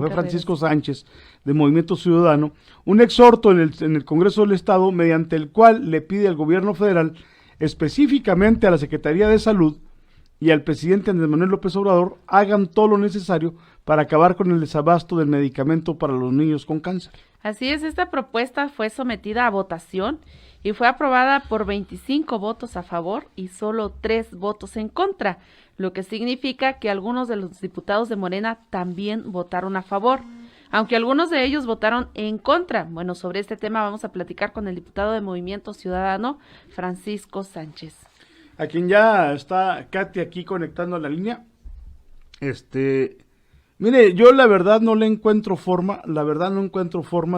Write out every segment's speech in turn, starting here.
fue Francisco Sánchez, de Movimiento Ciudadano, un exhorto en el Congreso del Estado mediante el cual le pide al gobierno federal, específicamente a la Secretaría de Salud y al presidente Andrés Manuel López Obrador, hagan todo lo necesario para acabar con el desabasto del medicamento para los niños con cáncer. Así es, esta propuesta fue sometida a votación y fue aprobada por 25 votos a favor y solo 3 votos en contra, lo que significa que algunos de los diputados de Morena también votaron a favor, aunque algunos de ellos votaron en contra. Bueno, sobre este tema vamos a platicar con el diputado de Movimiento Ciudadano, Francisco Sánchez. A quien ya está Katy aquí conectando a la línea. Mire, yo la verdad no encuentro forma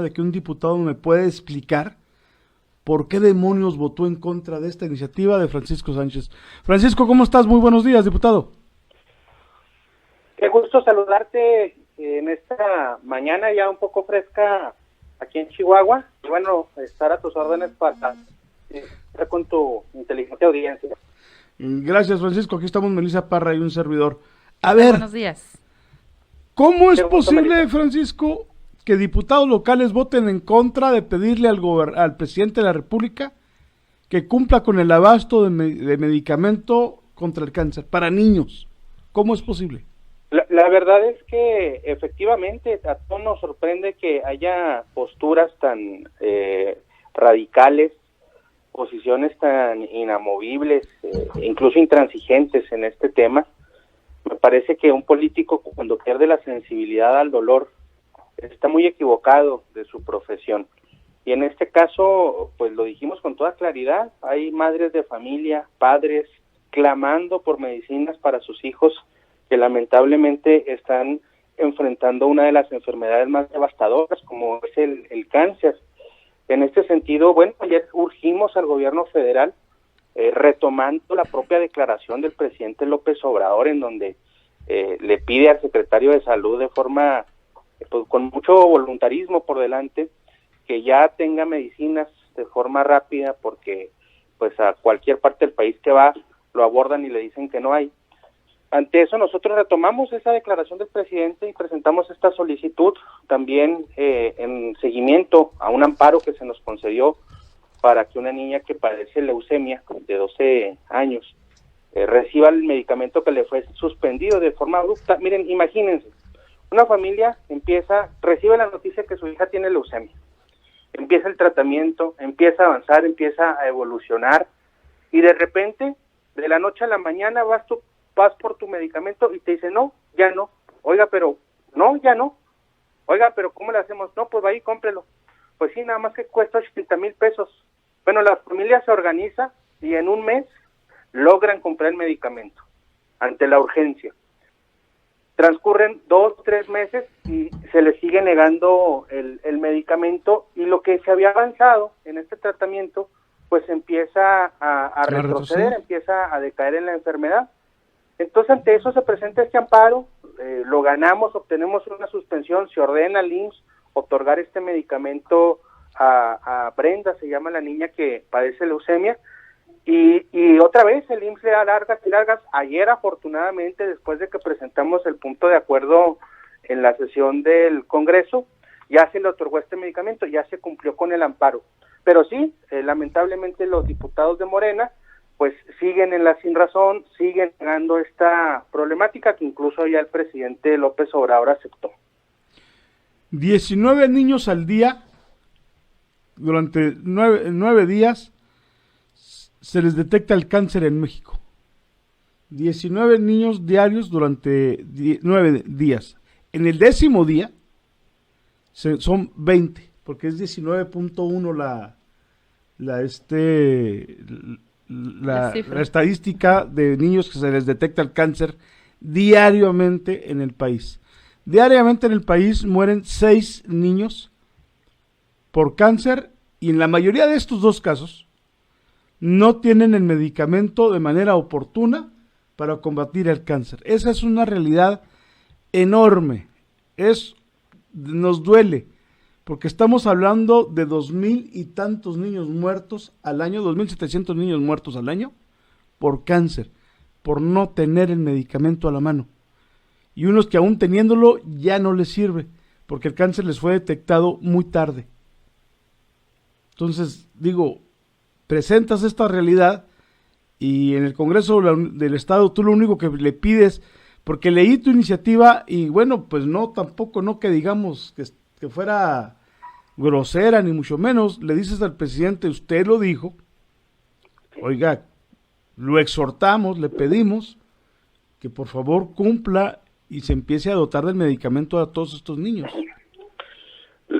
de que un diputado me pueda explicar por qué demonios votó en contra de esta iniciativa de Francisco Sánchez. Francisco, ¿cómo estás? Muy buenos días, diputado. Qué gusto saludarte en esta mañana ya un poco fresca aquí en Chihuahua. Y bueno, estar a tus órdenes para estar con tu inteligente audiencia. Gracias, Francisco. Aquí estamos Melissa Parra y un servidor. A ver, buenos días. ¿Cómo es posible, Francisco, que diputados locales voten en contra de pedirle al presidente de la República que cumpla con el abasto de medicamento contra el cáncer para niños? ¿Cómo es posible? La verdad es que efectivamente a todos nos sorprende que haya posturas tan radicales, posiciones tan inamovibles, incluso intransigentes en este tema. Me parece que un político, cuando pierde la sensibilidad al dolor, está muy equivocado de su profesión. Y en este caso, pues lo dijimos con toda claridad, hay madres de familia, padres, clamando por medicinas para sus hijos que lamentablemente están enfrentando una de las enfermedades más devastadoras, como es el cáncer. En este sentido, bueno, ayer urgimos al gobierno federal, retomando la propia declaración del presidente López Obrador, en donde le pide al secretario de Salud de forma, pues, con mucho voluntarismo por delante, que ya tenga medicinas de forma rápida, porque pues a cualquier parte del país que va lo abordan y le dicen que no hay. Ante eso nosotros retomamos esa declaración del presidente y presentamos esta solicitud también en seguimiento a un amparo que se nos concedió para que una niña que padece leucemia de 12 años reciba el medicamento que le fue suspendido de forma abrupta. Miren, imagínense, una familia recibe la noticia que su hija tiene leucemia, empieza el tratamiento, empieza a avanzar, empieza a evolucionar, y de repente, de la noche a la mañana vas por tu medicamento y te dicen, no, ya no. Oiga, pero, no, ya no. Oiga, pero ¿cómo le hacemos? No, pues vaya y cómprelo. Pues sí, nada más que cuesta 80,000 pesos. Bueno, la familia se organiza y en un mes logran comprar el medicamento ante la urgencia. Transcurren 2 o 3 meses y se le sigue negando el medicamento, y lo que se había avanzado en este tratamiento pues empieza a retroceder, empieza a decaer en la enfermedad. Entonces ante eso se presenta este amparo, lo ganamos, obtenemos una suspensión, se ordena al IMSS otorgar este medicamento a Brenda, se llama la niña que padece leucemia, y otra vez el IMSS le da largas y largas. Ayer, afortunadamente, después de que presentamos el punto de acuerdo en la sesión del Congreso, ya se le otorgó este medicamento, ya se cumplió con el amparo. Pero sí, lamentablemente los diputados de Morena pues siguen en la sinrazón, siguen negando esta problemática que incluso ya el presidente López Obrador aceptó. 19 niños al día, durante 9 días, se les detecta el cáncer en México. 19 niños diarios durante 9 días. En el 10º día son 20, porque es 19.1 la estadística de niños que se les detecta el cáncer diariamente en el país. Diariamente en el país mueren 6 niños por cáncer, y en la mayoría de estos 2 casos no tienen el medicamento de manera oportuna para combatir el cáncer. Esa es una realidad enorme. Nos duele, porque estamos hablando de 2,000 y tantos niños muertos al año, 2,700 niños muertos al año por cáncer, por no tener el medicamento a la mano. y unos que aún teniéndolo ya no les sirve, porque el cáncer les fue detectado muy tarde. Entonces, digo, presentas esta realidad y en el Congreso del Estado tú lo único que le pides, porque leí tu iniciativa y bueno, pues no, tampoco no que digamos que fuera grosera ni mucho menos, le dices al presidente, usted lo dijo, oiga, lo exhortamos, le pedimos que por favor cumpla y se empiece a dotar del medicamento a todos estos niños.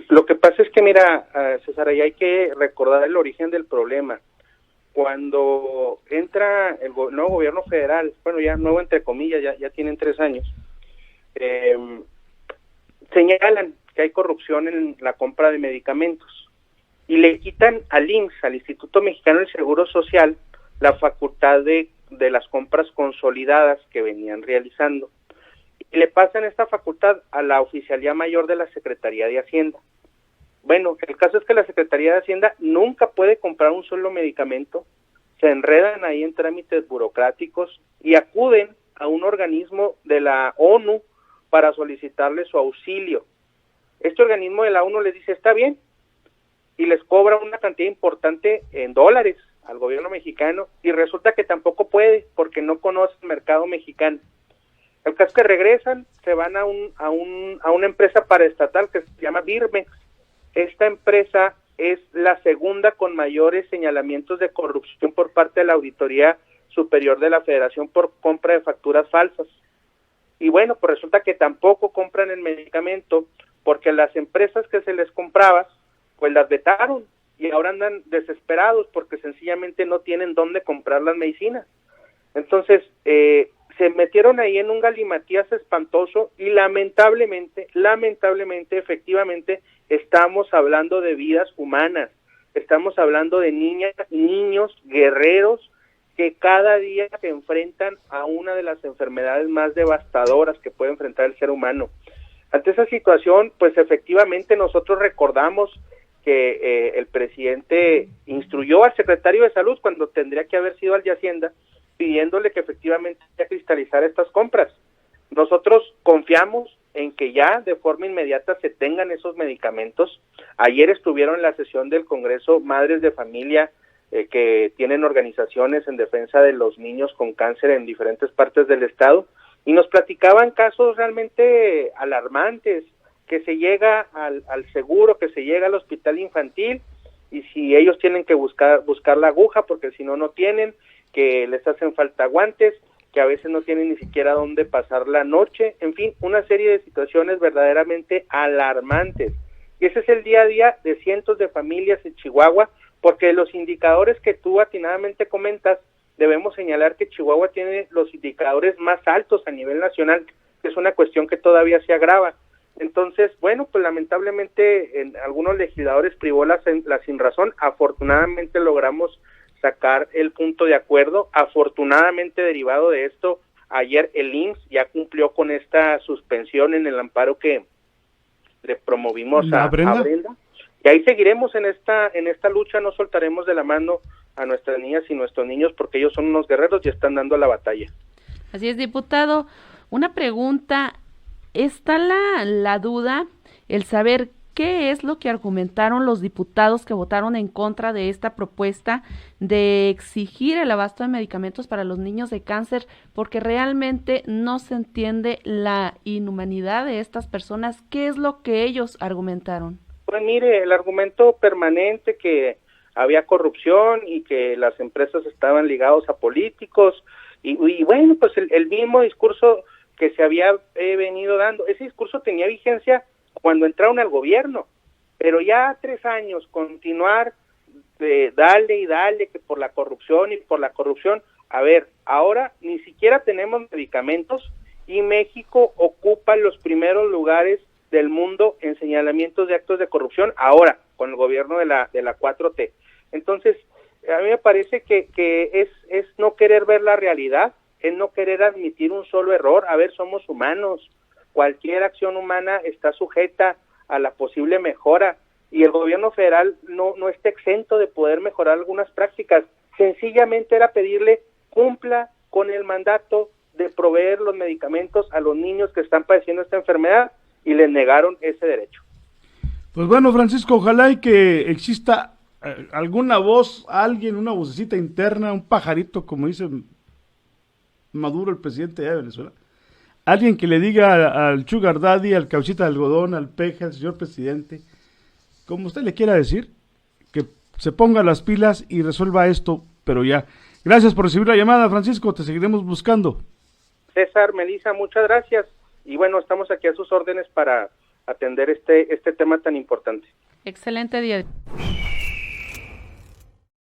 Lo que pasa es que, mira, César, ahí hay que recordar el origen del problema. Cuando entra el nuevo gobierno federal, bueno, ya nuevo entre comillas, ya tienen 3 años, señalan que hay corrupción en la compra de medicamentos y le quitan al IMSS, al Instituto Mexicano del Seguro Social, la facultad de las compras consolidadas que venían realizando. Y le pasan esta facultad a la Oficialía Mayor de la Secretaría de Hacienda. Bueno, el caso es que la Secretaría de Hacienda nunca puede comprar un solo medicamento, se enredan ahí en trámites burocráticos y acuden a un organismo de la ONU para solicitarle su auxilio. Este organismo de la ONU les dice, está bien, y les cobra una cantidad importante en dólares al gobierno mexicano, y resulta que tampoco puede, porque no conoce el mercado mexicano. El caso es que regresan, se van a una empresa paraestatal que se llama Birmex. Esta empresa es la segunda con mayores señalamientos de corrupción por parte de la Auditoría Superior de la Federación por compra de facturas falsas. Y bueno, pues resulta que tampoco compran el medicamento porque las empresas que se les compraba, pues las vetaron y ahora andan desesperados porque sencillamente no tienen dónde comprar las medicinas. Entonces, se metieron ahí en un galimatías espantoso y lamentablemente, efectivamente, estamos hablando de vidas humanas, estamos hablando de niñas, niños, guerreros que cada día se enfrentan a una de las enfermedades más devastadoras que puede enfrentar el ser humano. Ante esa situación, pues efectivamente nosotros recordamos que el presidente instruyó al secretario de Salud cuando tendría que haber sido al de Hacienda, pidiéndole que efectivamente cristalizara estas compras. Nosotros confiamos en que ya de forma inmediata se tengan esos medicamentos. Ayer estuvieron en la sesión del Congreso madres de familia que tienen organizaciones en defensa de los niños con cáncer en diferentes partes del estado y nos platicaban casos realmente alarmantes, que se llega al seguro, que se llega al hospital infantil y si ellos tienen que buscar la aguja porque si no tienen, que les hacen falta guantes, que a veces no tienen ni siquiera dónde pasar la noche, en fin, una serie de situaciones verdaderamente alarmantes. Y ese es el día a día de cientos de familias en Chihuahua, porque los indicadores que tú atinadamente comentas, debemos señalar que Chihuahua tiene los indicadores más altos a nivel nacional, que es una cuestión que todavía se agrava. Entonces, bueno, pues lamentablemente en algunos legisladores privó la sinrazón. Afortunadamente logramos sacar el punto de acuerdo. Afortunadamente, derivado de esto, ayer el IMSS ya cumplió con esta suspensión en el amparo que le promovimos a Brenda. Y ahí seguiremos en esta lucha, no soltaremos de la mano a nuestras niñas y nuestros niños porque ellos son unos guerreros y están dando la batalla. Así es, diputado. Una pregunta, está la duda, el saber qué es lo que argumentaron los diputados que votaron en contra de esta propuesta de exigir el abasto de medicamentos para los niños de cáncer, porque realmente no se entiende la inhumanidad de estas personas. ¿Qué es lo que ellos argumentaron? Pues mire, el argumento permanente que había corrupción y que las empresas estaban ligados a políticos y bueno, pues el mismo discurso que se había venido dando, ese discurso tenía vigencia cuando entraron al gobierno, pero ya 3 años continuar dale y dale que por la corrupción y por la corrupción, a ver, ahora ni siquiera tenemos medicamentos y México ocupa los primeros lugares del mundo en señalamientos de actos de corrupción, ahora con el gobierno de la 4T. Entonces, a mí me parece que es no querer ver la realidad, es no querer admitir un solo error. A ver, somos humanos, cualquier acción humana está sujeta a la posible mejora y el gobierno federal no está exento de poder mejorar algunas prácticas. Sencillamente era pedirle cumpla con el mandato de proveer los medicamentos a los niños que están padeciendo esta enfermedad y les negaron ese derecho. Pues bueno, Francisco, ojalá y que exista alguna voz, alguien, una vocecita interna, un pajarito, como dice Maduro, el presidente de Venezuela, alguien que le diga al Sugar Daddy, al Cauchita de Algodón, al Peje, al señor presidente, como usted le quiera decir, que se ponga las pilas y resuelva esto, pero ya. Gracias por recibir la llamada, Francisco, te seguiremos buscando. César, Melissa, muchas gracias, y bueno, estamos aquí a sus órdenes para atender este tema tan importante. Excelente día.